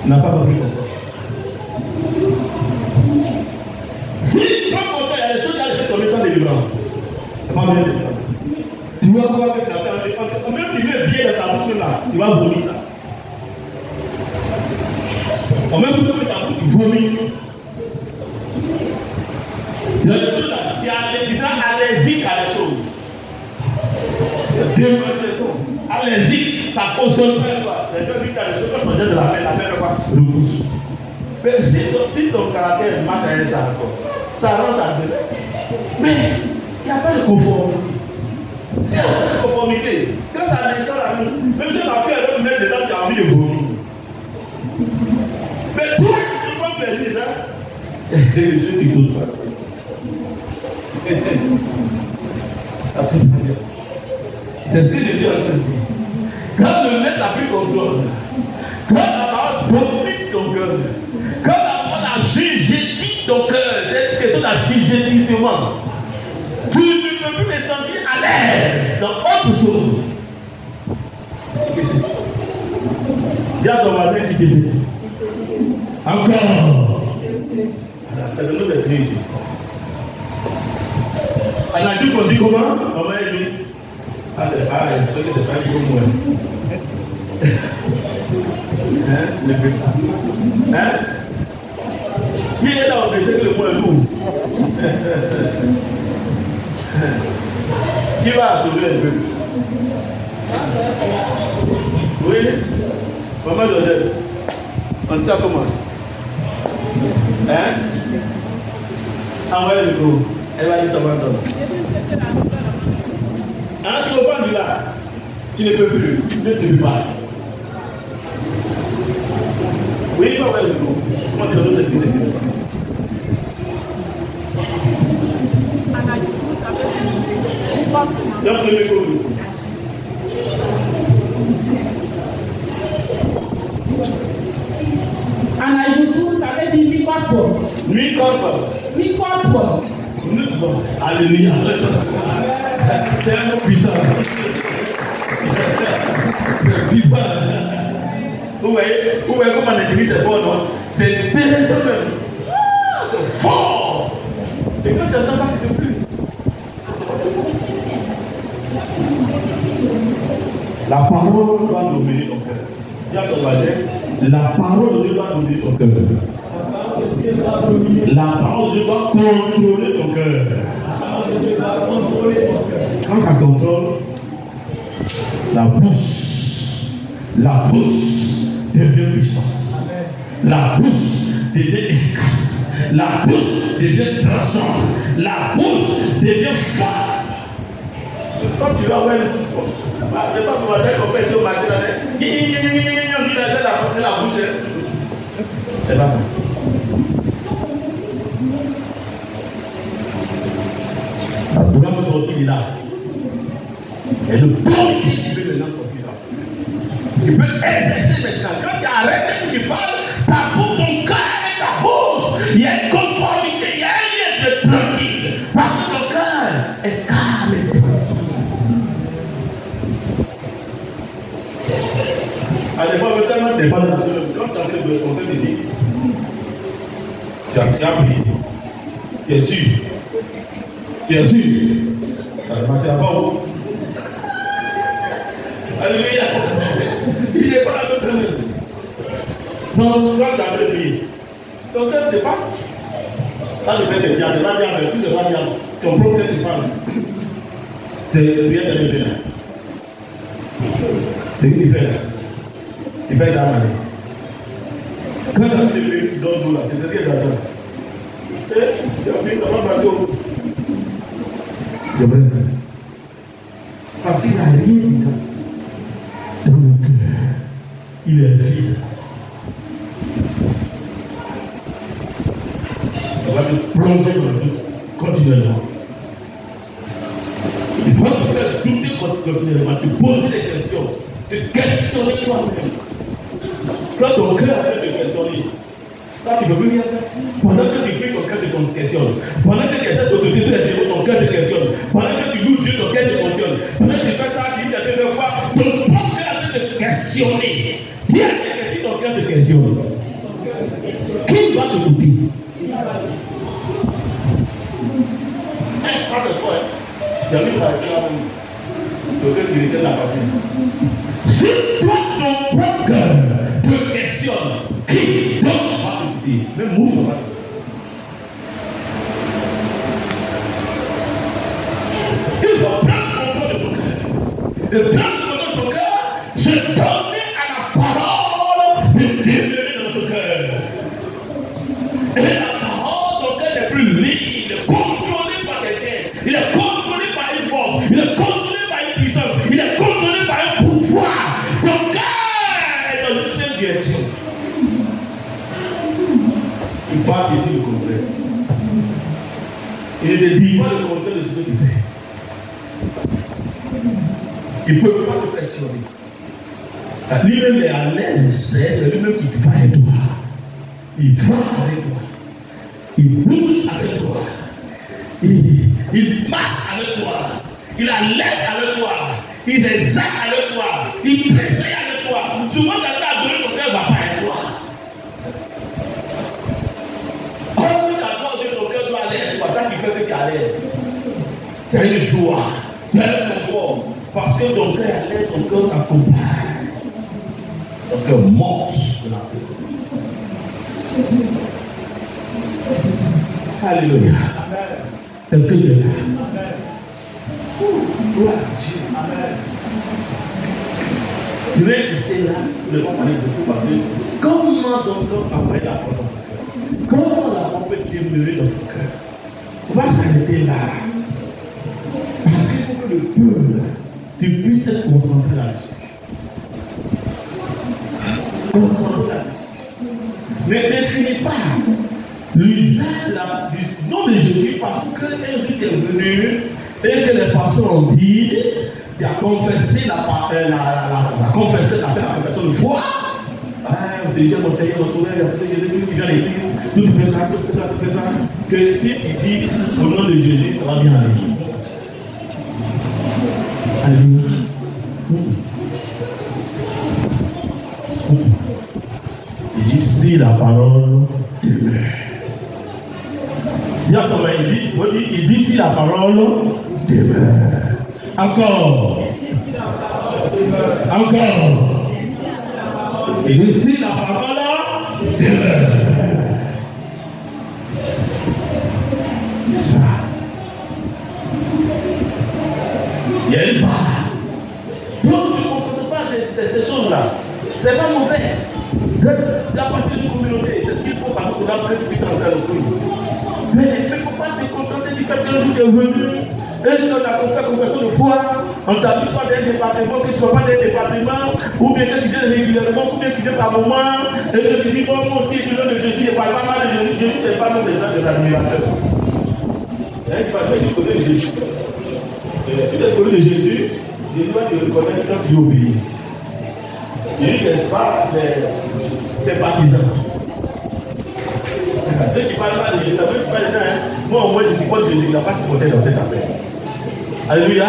Tu n'as pas compris comme toi. Si, quand on fait, il y a des choses qui allaient faire tomber sans délivrance. C'est pas bien délivrance. Tu vas voir avec la terre. Même si tu mets bien dans ta bouche là, tu vas vomir ça. En même temps que ta bouche, tu vomis. Il y a des choses là, qui sont allergiques à les choses. Allergique, ça fonctionne pas. Les gens disent à les choses, quand on jette de la mer fait quoi? Repousse. Mais si ton caractère marche avec ça encore, ça rend ça de. Mais il n'y a pas de conformité. Il n'y a pas de conformité. Quand ça installe à nous, même si on a fait un autre mettre dedans, tu as envie de vomir. Mais toi, tu prends plaisir, ça. Je suis tout pas. C'est ce que Jésus a dit. Quand le maître a pris contrôle, quand la parole domine ton cœur, quand la parole assujettit ton cœur, c'est une question d'assujettissement. Tu ne peux plus te sentir à l'aise dans autre chose. Il y a ton voisin qui te dit. Encore. C'est de l'autre esprit ici. On a dit qu'on dit comment? On va dire. Ah, c'est pareil, c'est que c'est pas du tout moins. Hein? Le but. Hein? Il est là, on sait que le point est lourd. Qui va sauver le peuple? Oui? Maman Joseph, on dit ça comment? Hein? Envoyez le coup. Elle va dire ça maintenant. Hein, tu ne peux pas du là. Tu ne peux plus. Tu ne peux pas. Oui, il faut envoyer le coup. Comment tu donnes cette vie? Donc, le micro. Anajuku, ça veut dire mi-corpo. Mi-corpo. Mi-corpo. Alléluia. C'est un mot puissant. C'est vivant. Vous voyez comment l'église est forte, non? C'est intéressant même. C'est fort. Et quand tu n'entends pas, tu ne peux plus. La parole doit dominer ton cœur. La parole de Dieu doit dominer ton cœur. La parole de Dieu doit contrôler ton cœur. Quand ça contrôle, la bouche devient puissance. La bouche devient efficace. La bouche devient transcendante. La bouche devient forte. Quand tu vas voir c'est pas pour dire qu'on fait tout matin, la bouche. C'est pas ça. La douleur sortir de là. Et le autorité qui veut maintenant sortir là. Tu peux exercer maintenant. Quand tu arrêtes et que tu parles, ta bouche, ton cœur et ta bouche, il y a une conformité, il y a un lien de tranquille. Parce que ton cœur est calme et tranquille. À des fois, tellement tu n'es pas dans le quand tu es en train de dire, tu as prié. Tu es sûr. Tu es sûr. Ça va passer à fond. Alléluia. Il n'est pas là de traîner. Donc, quand tu as prié, ton cœur ne pas. Ça ne fait c'est pas dire, mais tout se va dire. Ton problème n'est pas. C'est rien de bien. C'est ce qu'il fait là. Il fait ça mal. Quand tu as fait le tu donnes tout là, c'est ce qu'il y a dedans. Et tu as fait comment passer au bout. C'est vrai. Parce qu'il n'a rien dit dans le cœur. Il est vide. On va te plonger dans le doute continuellement. Il faut te faire douter continuellement, te poser des questions, te questionner toi-même. Quand ton cœur arrête de questionner, Ça, tu ne peux plus rien faire. Pendant que tu pries, ton cœur te questionne. Pendant que tu essaies de t'autoriser sur les démons, ton cœur te questionne. Pendant que tu loues Dieu, ton cœur te questionne. Pendant que tu fais ça, tu dis à deux fois, ton propre cœur te questionner. Dis à quelqu'un si ton cœur te questionne. Qui va te couper? Ça c'est toi, hein. Il y a mis la cœur le cœur qui était la passée. Si toi, ton propre cœur te questionne, qui donc va te couper? Même moi, je ne vais pas. Il faut prendre contrôle de ton cœur. Et prendre contrôle de ton cœur, c'est donner à la parole de demeurer dans ton cœur. Et la parole, ton cœur n'est plus libre, contrôlé par quelqu'un. Il est contrôlé par une force, il est contrôlé par une puissance, il est contrôlé par un pouvoir. Ton cœur est dans une seule direction. Il va te dire le contraire. Il ne te dit pas le contraire de ce que tu fais. Il ne peut pas te questionner. Lui-même est à l'aise, c'est lui-même qui va avec toi. Il va avec toi. Il bouge avec toi. Il marche avec toi. Il allège avec toi. Il exerce avec toi. Il précède avec toi. Souvent, quand tu as donné ton cœur, va pas avec toi. Oh, tu as donné ton cœur, doit aller avec toi. Ça qui fait que tu es à l'aise. Tu as une joie. Tu as un confort. Parce que ton cœur est à l'aise, ton cœur t'accompagne. Ton cœur monte de la paix. Alléluia. Est-ce que tu es là? Gloire à Dieu. Amen. Je vais insister là, je ne vais pas parler beaucoup parce que comment ton cœur apparaît la foi dans son cœur? Comment la foi peut demeurer dans ton cœur? On va s'arrêter là. Parce qu'il faut que le peuple, tu puisses être concentré là-dessus. Concentré là-dessus. Ne définis pas l'usage du nom de Jésus parce qu'un jour est venu et que les pasteurs ont dit, tu as confessé la confession de foi. Ah, Seigneur, mon Seigneur, mon Sauveur, Jésus qui vient à l'église, tout fait ça. Que si tu dis au nom de Jésus, ça va bien aller. Alléluia. Il dit si la parole demeure. Il dit si la parole demeure. Encore. Il dit si la parole demeure. Ça. Il y a une base. Donc, ne comprenez pas ces choses-là. C'est pas mauvais. La partie d'une communauté, c'est ce qu'il faut parce qu'on a pris depuis 30 ans le sol. Mais il ne faut pas te contenter du fait que nous sommes venus et que nous avons fait confession de foi. On ne t'habille pas d'un département, que tu ne sois pas d'un département, ou bien que tu viens régulièrement, ou bien que tu viens par moment, et que tu dis, bon, moi aussi, le nom de Jésus, je ne parle pas mal de Jésus. Jésus, ce n'est pas nom des gens, des admirateurs. Il faut que tu connais Jésus. Si tu connais Jésus, Jésus va te reconnaître quand tu obéis. Jésus ne cherche pas ses partisans. Ceux qui parlent pas de Jésus, moi au moins je supporte Jésus, il n'a pas supporté dans cette affaire. Alléluia.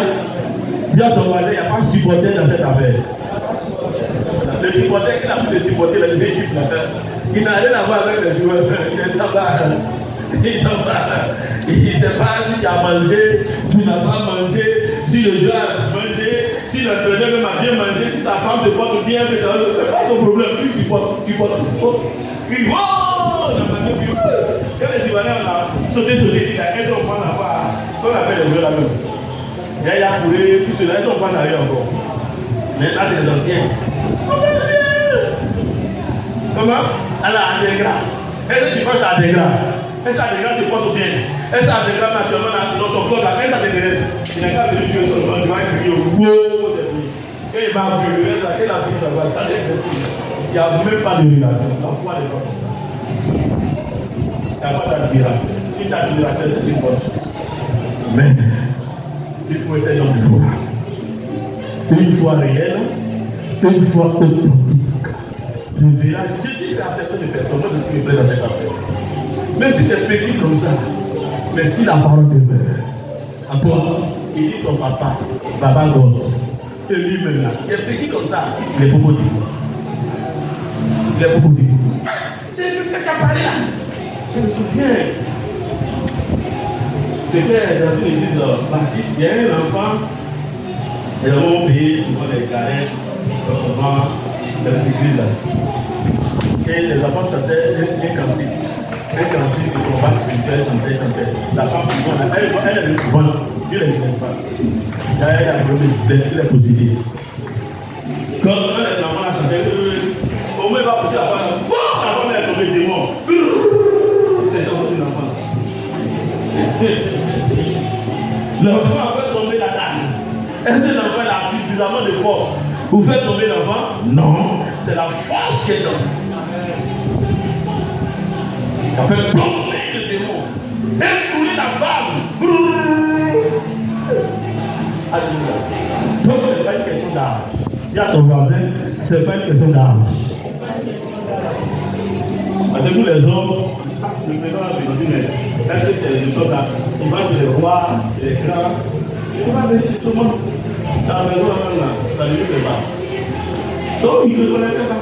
Bien ton voisin, il n'y a pas supporté dans cette affaire. Le supporter qu'il a pu le supporter dans les équipes, il n'a rien à voir avec les joueurs. Il ne sait pas si tu as mangé, tu n'as pas mangé, si le joueur a mangé, si l'entraîneur même a bien mangé, si sa femme se porte bien, mais ça ne fait pas son problème. Tu supportes. Il dit, oh, dans ma vie, quand les Ivoiriens ont sauté sur les sites, elles ont pas la part, on appelle les joueurs là-même. Il y a Yacouré, tout cela, elles ont pas la vie encore. Mais là, c'est les anciens. Comment? Alors, à Degra. Est-ce que tu penses à Degra? Est-ce que Degra se porte bien? Est-ce que Degra nationalement dans son club, est-ce que Degra? Il n'a qu'à venir jouer son club, il va crier au bout de lui. Quand il va brûler, ça fait la vie, ça va. Il n'y a même pas de relation. La foi n'est pas comme ça. Il n'y a pas d'admirateur. Si tu as admirateur, c'est une bonne chose. Mais il faut être un homme de foi. Une foi réelle, une foi authentique. Je verrai, je dis fais accepter les personnes, moi je suis prêt dans cette affaire. Même si tu es petit comme ça, mais si la parole demeure, à toi, il dit son papa, Baba God, et lui-même là, il est petit comme ça, il est beaucoup dit. Il est beaucoup dit. C'est le fait qu'à parler là. Je me souviens, c'était dans une église baptiste, il y a un enfant, et là on payait souvent les caresses, souvent dans les églises là. Et les enfants chantaient un cantique de combat spirituel, chantaient. La femme, elle est bonne, Dieu ne l'aime pas. Elle a il est possédé. Quand les enfants la chantaient, au moins il va pousser la femme, la femme est tombée démon. C'est chanson d'une enfant. L'enfant a fait tomber la dame. Est-ce que l'enfant a suffisamment de force pour faire tomber l'enfant? Non, c'est la force qui est dans. Il a fait tomber le démon. Écrouler la femme. Donc ce n'est pas une question d'âge. Il y a ton voisin, ce n'est pas une question d'âge. Parce que nous les hommes, le prénom a dit, mais est-ce que c'est le peuple là? Il va sur les rois, sur les grands. Il va venir chez tout le monde. Dans la maison là, ça ne lui plaît pas. Donc il ne connaît pas.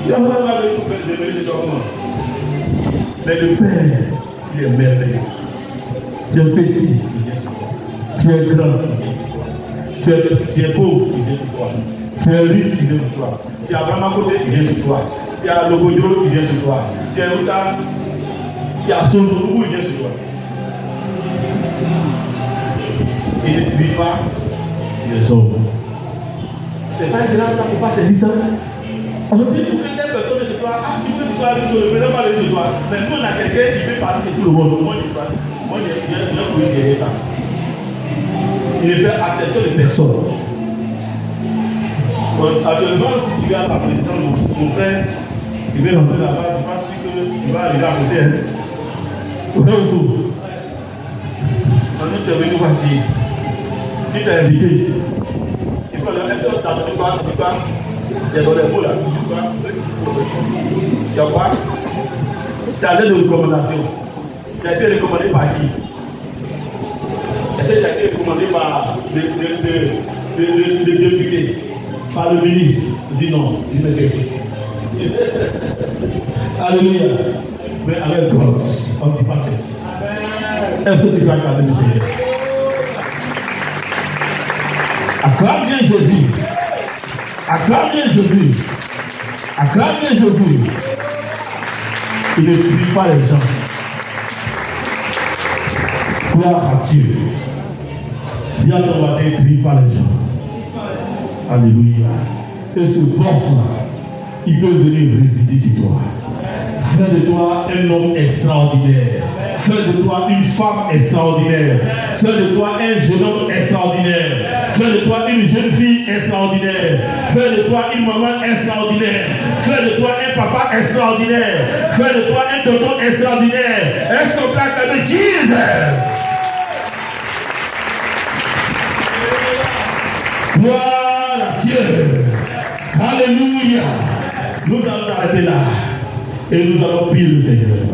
Il va venir pour faire demeurer chez tout le monde. Mais le Père, il est merveilleux. Tu es petit, tu es grand, tu es pauvre, il vient sur toi. Tu es riche, il vient sur toi. Tu es Abraham à côté, il vient sur toi. Tu es Logoyo, il vient sur toi. Tu es Oussa, tu es Soldougou, il vient sur toi. Il ne tue pas, il les sauve. C'est pas évident ça pour pas saisir ça. On dit pour que telle personne chez toi, tu peux que tu arrives sur le prénom, pas aller chez toi. Mais nous on a quelqu'un qui peut parler chez tout le monde. Moi j'ai voulu gérer ça. Il ne fait accepter les personnes. Actuellement, si tu regardes la présidente, mon frère, il vient rentrer là-bas, je ne suis pas sûr qu'il va arriver à côté. Au retour. Quand tu es venu voir qui tu t'es invité ici. Il faut le laisser au tableau, tu vois. C'est dans les mots là. Tu vois? C'est à l'aide de recommandation. Tu as été recommandé par qui? Est-ce que tu as été recommandé par le député, par le ministre? Je dis non, il me fait. Alléluia. Mais avec God, on ne dit pas que. Est-ce que tu vas garder le Seigneur? Acclame bien Jésus. Acclame bien Jésus. Acclame bien Jésus. Il ne tue pas les gens. Gloire à Dieu. Dis à ton voisin, il ne tue pas les gens. Alléluia. Et ce boss-là, il peut venir résider chez toi. Fais de toi un homme extraordinaire. Fais de toi une femme extraordinaire. Fais de toi un jeune homme extraordinaire. Fais de toi une jeune fille extraordinaire. Fais de toi une maman extraordinaire. Fais de toi un papa extraordinaire. Fais de toi un tonton extraordinaire. Est-ce qu'on peut acclamer Jésus? Gloire à Dieu. Alléluia. Nous allons arrêter là. Et nous allons prier le Seigneur.